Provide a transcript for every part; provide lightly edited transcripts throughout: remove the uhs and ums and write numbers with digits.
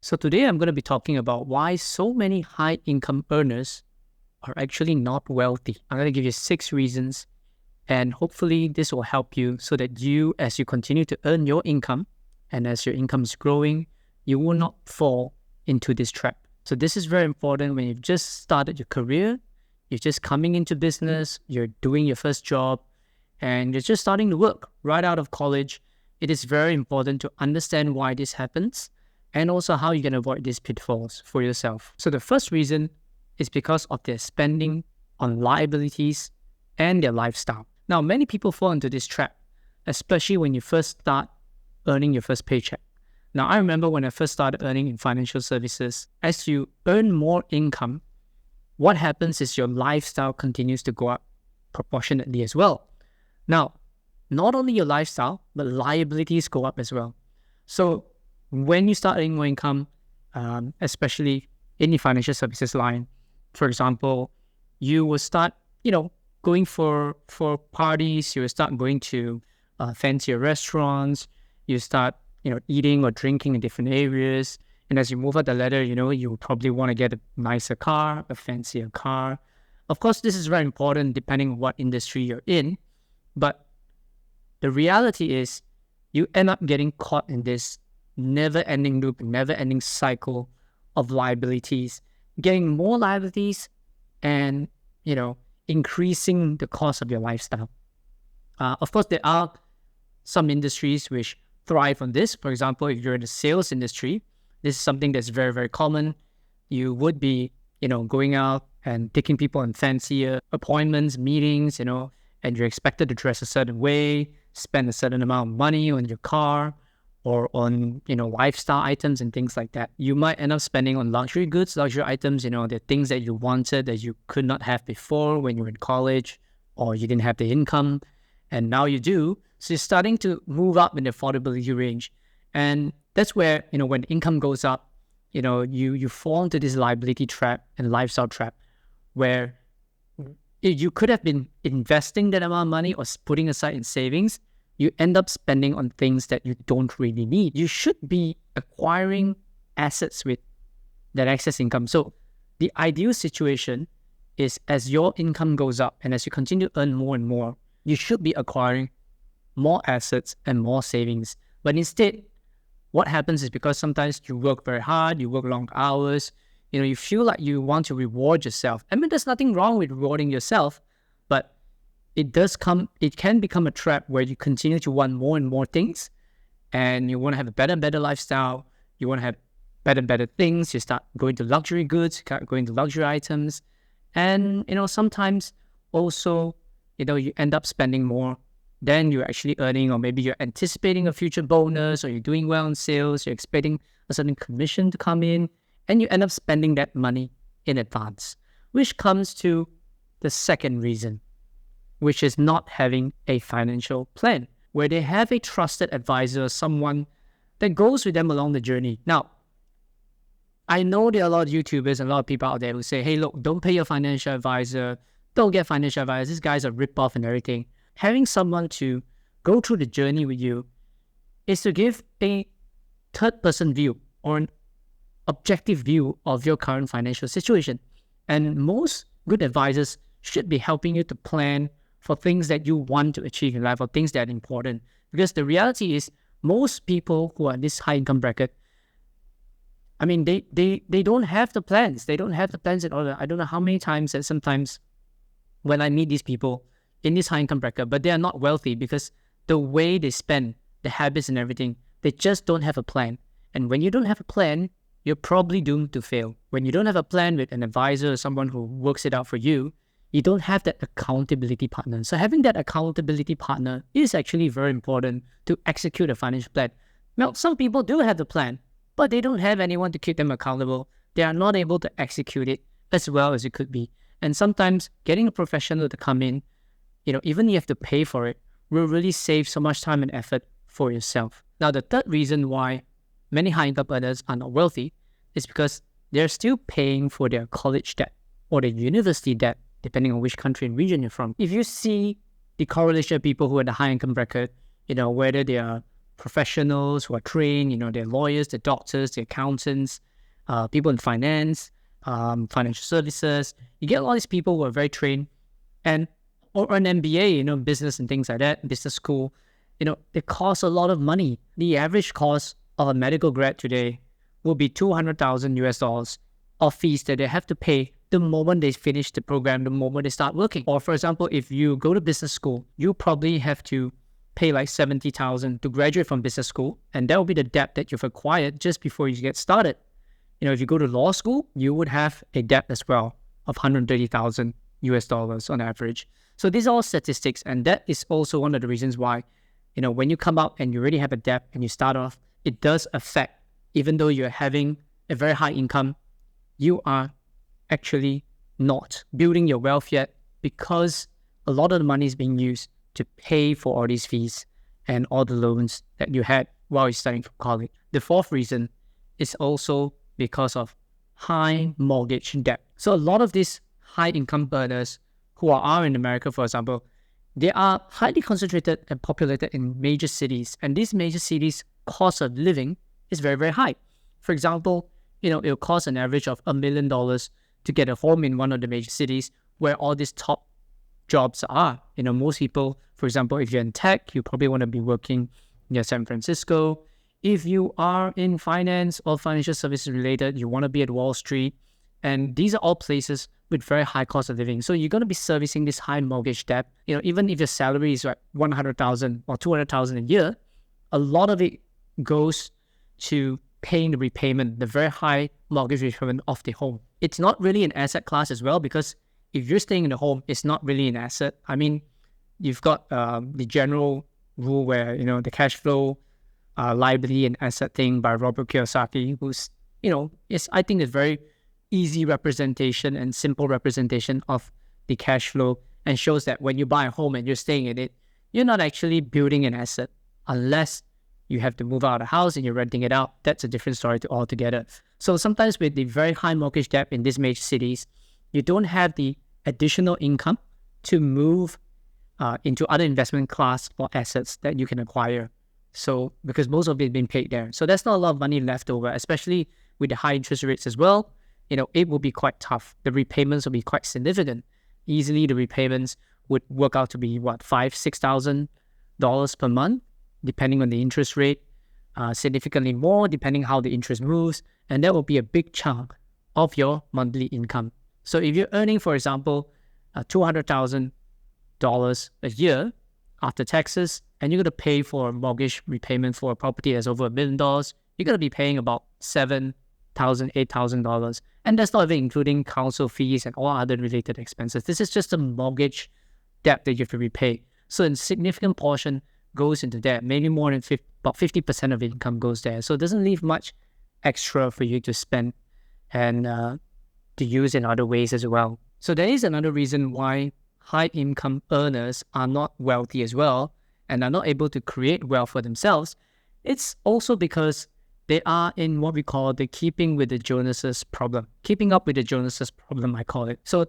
So today I'm going to be talking about why so many high income earners are actually not wealthy. I'm going to give you 6 reasons, and hopefully this will help you so that you, as you continue to earn your income and as your income is growing, you will not fall into this trap. So this is very important when you've just started your career, you're just coming into business, you're doing your first job, and you're just starting to work right out of college. It is very important to understand why this happens and also how you can avoid these pitfalls for yourself. So the first reason is because of their spending on liabilities and their lifestyle. Now, many people fall into this trap, especially when you first start earning your first paycheck. Now, I remember when I first started earning in financial services, as you earn more income, what happens is your lifestyle continues to go up proportionately as well. Now, not only your lifestyle, but liabilities go up as well. So when you start earning more income, especially in the financial services line, for example, you will start, going for parties. You will start going to fancier restaurants. You start, eating or drinking in different areas. And as you move up the ladder, you probably want to get a nicer car, a fancier car. Of course, this is very important depending on what industry you're in. But the reality is you end up getting caught in this never-ending loop, never-ending cycle of liabilities, getting more liabilities and, increasing the cost of your lifestyle. Of course, there are some industries which thrive on this. For example, if you're in the sales industry, this is something that's very, very common. You would be, going out and taking people on fancier appointments, meetings, and you're expected to dress a certain way, spend a certain amount of money on your car or on, lifestyle items and things like that. You might end up spending on luxury goods, luxury items, the things that you wanted that you could not have before when you were in college or you didn't have the income, and now you do. So you're starting to move up in the affordability range. And that's where, when income goes up, you fall into this liability trap and lifestyle trap where you could have been investing that amount of money or putting aside in savings. You end up spending on things that you don't really need. You should be acquiring assets with that excess income. So the ideal situation is as your income goes up and as you continue to earn more and more, you should be acquiring more assets and more savings. But instead, what happens is because sometimes you work very hard, you work long hours, you feel like you want to reward yourself. I mean, there's nothing wrong with rewarding yourself, but it can become a trap where you continue to want more and more things and you want to have a better and better lifestyle. You want to have better and better things. You start going to luxury goods, going to luxury items. And, sometimes also, you end up spending more than you're actually earning, or maybe you're anticipating a future bonus, or you're doing well in sales, you're expecting a certain commission to come in, and you end up spending that money in advance, which comes to the second reason, which is not having a financial plan, where they have a trusted advisor, someone that goes with them along the journey. Now, I know there are a lot of YouTubers and a lot of people out there who say, hey, look, don't pay your financial advisor, don't get financial advisor, this guy's a ripoff and everything. Having someone to go through the journey with you is to give a third-person view or an objective view of your current financial situation. And most good advisors should be helping you to plan for things that you want to achieve in life or things that are important. Because the reality is most people who are in this high income bracket, I mean, they don't have the plans. They don't have the plans in order. I don't know how many times that sometimes when I meet these people in this high income bracket, but they are not wealthy because the way they spend, the habits and everything, they just don't have a plan. And when you don't have a plan, you're probably doomed to fail. When you don't have a plan with an advisor or someone who works it out for you, you don't have that accountability partner. So having that accountability partner is actually very important to execute a financial plan. Now, some people do have the plan, but they don't have anyone to keep them accountable. They are not able to execute it as well as it could be. And sometimes getting a professional to come in, even if you have to pay for it, will really save so much time and effort for yourself. Now, the third reason why many high-income earners are not wealthy is because they're still paying for their college debt or their university debt, depending on which country and region you're from. If you see the correlation of people who are in the high-income bracket, whether they are professionals who are trained, they're lawyers, they're doctors, they're accountants, people in finance, financial services. You get all these people who are very trained and or an MBA, business and things like that, business school, it costs a lot of money. The average cost of a medical grad today will be 200,000 US dollars of fees that they have to pay the moment they finish the program, the moment they start working. Or for example, if you go to business school, you probably have to pay like 70,000 to graduate from business school. And that will be the debt that you've acquired just before you get started. If you go to law school, you would have a debt as well of 130,000 US dollars on average. So these are all statistics. And that is also one of the reasons why, when you come out and you already have a debt and you start off, it does affect, even though you're having a very high income, you are actually not building your wealth yet because a lot of the money is being used to pay for all these fees and all the loans that you had while you're studying for college. The fourth reason is also because of high mortgage debt. So a lot of these high income earners who are in America, for example, they are highly concentrated and populated in major cities. And these major cities' cost of living is very, very high. For example, it'll cost an average of $1 million to get a home in one of the major cities where all these top jobs are. Most people, for example, if you're in tech, you probably want to be working near San Francisco. If you are in finance or financial services related, you want to be at Wall Street. And these are all places with very high cost of living. So you're going to be servicing this high mortgage debt. Even if your salary is like 100,000 or 200,000 a year, a lot of it goes to paying the repayment, the very high mortgage repayment of the home. It's not really an asset class as well, because if you're staying in the home, it's not really an asset. I mean, you've got the general rule where, the cash flow, liability and asset thing by Robert Kiyosaki, who's, I think it's very easy representation and simple representation of the cash flow, and shows that when you buy a home and you're staying in it, you're not actually building an asset unless you have to move out of the house and you're renting it out. That's a different story altogether. So sometimes with the very high mortgage debt in these major cities, you don't have the additional income to move into other investment class or assets that you can acquire. So because most of it is being paid there. So there's not a lot of money left over, especially with the high interest rates as well. It will be quite tough. The repayments will be quite significant. Easily the repayments would work out to be $5,000-$6,000 per month, depending on the interest rate, significantly more depending how the interest moves, and that will be a big chunk of your monthly income. So if you're earning, for example, $200,000 a year after taxes, and you're going to pay for a mortgage repayment for a property that's over $1 million, you're going to be paying about $7,000, $8,000. And that's not even including council fees and all other related expenses. This is just a mortgage debt that you have to repay. So a significant portion goes into that. Maybe more than about 50% of income goes there. So it doesn't leave much extra for you to spend and to use in other ways as well. So there is another reason why high income earners are not wealthy as well and are not able to create wealth for themselves. It's also because they are in what we call the keeping with the Joneses problem. Keeping up with the Joneses problem, I call it. So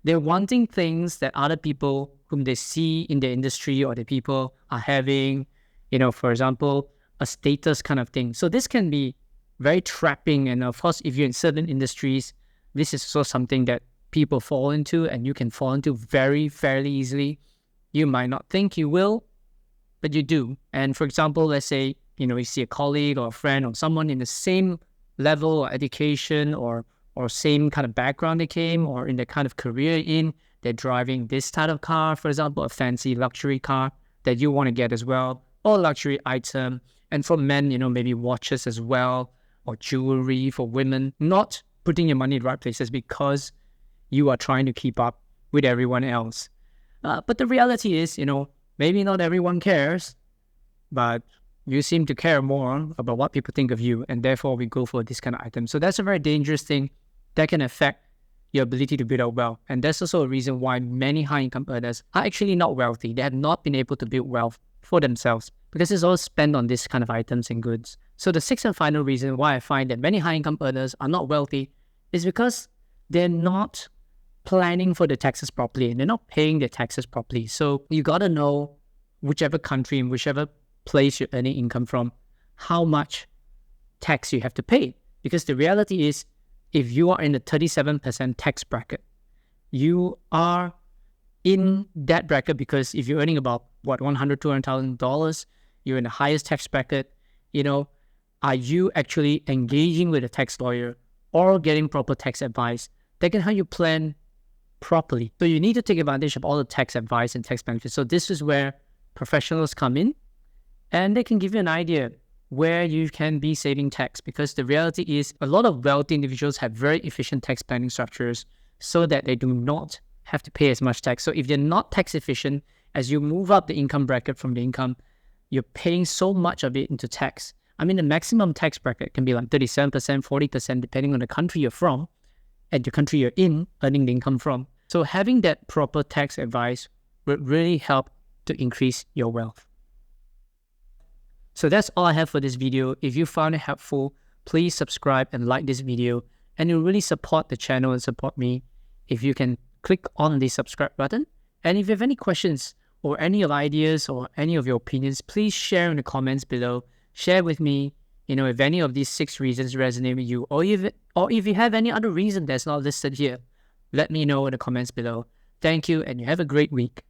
they're wanting things that other people whom they see in the industry or the people are having, for example, a status kind of thing. So this can be very trapping. And of course, if you're in certain industries, this is also something that people fall into and you can fall into fairly easily. You might not think you will, but you do. And for example, let's say, you see a colleague or a friend or someone in the same level or education or same kind of background they came or in the kind of career in, they're driving this type of car, for example, a fancy luxury car that you want to get as well, or luxury item. And for men, maybe watches as well, or jewelry for women, not putting your money in the right places because you are trying to keep up with everyone else. But the reality is, maybe not everyone cares, but you seem to care more about what people think of you, and therefore we go for this kind of item. So that's a very dangerous thing that can affect your ability to build up wealth. And that's also a reason why many high-income earners are actually not wealthy. They have not been able to build wealth for themselves because it's all spent on this kind of items and goods. So the sixth and final reason why I find that many high-income earners are not wealthy is because they're not planning for the taxes properly and they're not paying their taxes properly. So you got to know whichever country and whichever place you're earning income from, how much tax you have to pay. Because the reality is, if you are in the 37% tax bracket, you are in that bracket because if you're earning about $100,000, $200,000, you're in the highest tax bracket. Are you actually engaging with a tax lawyer or getting proper tax advice that can help you plan properly? So you need to take advantage of all the tax advice and tax benefits. So this is where professionals come in, and they can give you an idea where you can be saving tax, because the reality is a lot of wealthy individuals have very efficient tax planning structures so that they do not have to pay as much tax. So if you're not tax efficient, as you move up the income bracket from the income, you're paying so much of it into tax. I mean, the maximum tax bracket can be like 37%, 40%, depending on the country you're from and the country you're in, earning the income from. So having that proper tax advice would really help to increase your wealth. So that's all I have for this video. If you found it helpful, please subscribe and like this video, and it will really support the channel and support me if you can click on the subscribe button. And if you have any questions or any ideas or any of your opinions, please share in the comments below. Share with me, if any of these 6 reasons resonate with you, or if you have any other reason that's not listed here, let me know in the comments below. Thank you, and you have a great week.